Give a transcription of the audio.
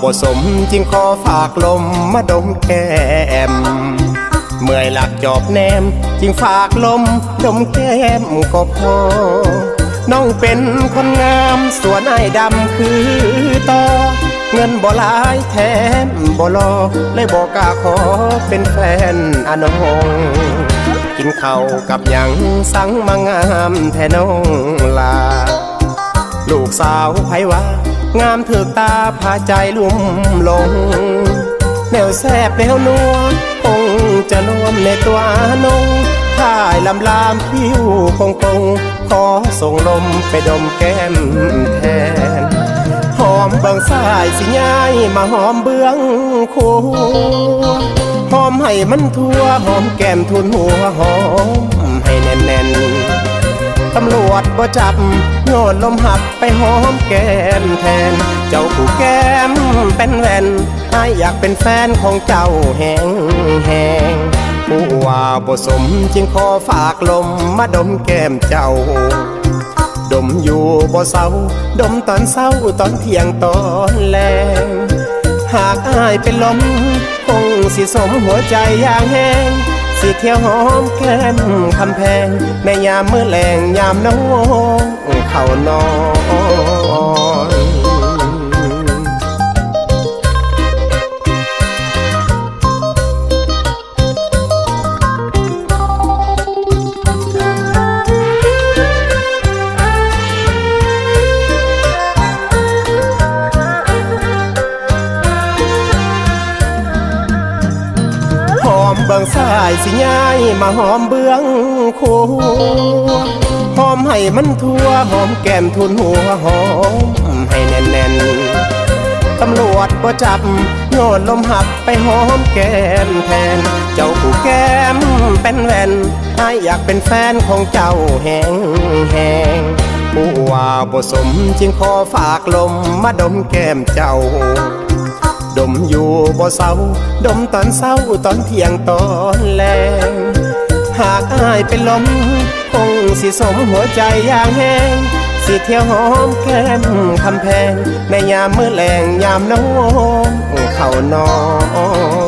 บ่สมจึงขอฝากลมมาดมแก้มเมื่อยหลักจอบแนมจึงฝากลมดมแก้มก็พอน้องเป็นคนงามส่วนไอ้ดำคือต่อเงินบ่หลายแถมบ่รอเลยบ่กล้าขอเป็นแฟนอน้องกินข้าวกับหยังสั่งมางามแท้น้องลาลูกสาวไผว่างามถึกตาพาใจลุ่มลงแนวแซบแนวนัวคงจะรวมในตัวนงถ่ายลำลามผิวคงขอส่งลมไปดมแก้มแทนหอมเบื้องซ้ายสิย้ายมาหอมเบื้องขวาหอมให้มันทั่วหอมแก้มทุนหัวหอมให้แน่นๆตำรวจบ่จับโยนลมหักไปหอมแก้มแทนเจ้าผู้แก้มเป็นแว่นให้อยากเป็นแฟนของเจ้าแหงผู้ว่าบ่สมจึงขอฝากลมมาดมแก้มเจ้าดมอยู่บ่เศร้าดมตอนเศร้าตอนเที่ยงตอนแลงหากอ้ายเป็นลมคงสิสมหัวใจอย่างแห้งสิเที่ยวหอมแก้มคำแพงในยามมื้อแลงยามน้องเข้านอนเบื้องซ้ายสิย้ายมาหอมเบื้องขวาหอมให้มันทั่วหอมแก้มทุนหัวหอมให้แน่นๆตำรวจบ่จับโยนลมหักไปหอมแก้มแทนเจ้าผู้แก้มเป็นแว่นให้อยากเป็นแฟนของเจ้าแหงผู้ว่าบ่สมจึงขอฝากลมมาดมแก้มเจ้าดมอยู่บ่เศร้าดมตอนเศร้าตอนเที่ยงตอนแลงหากอ้ายเป็นลมคงสิสมหัวใจอย่างแห้งสิเที่ยวหอมแก้มคำแพงในยามมื้อแลงยามน้องเข้านอน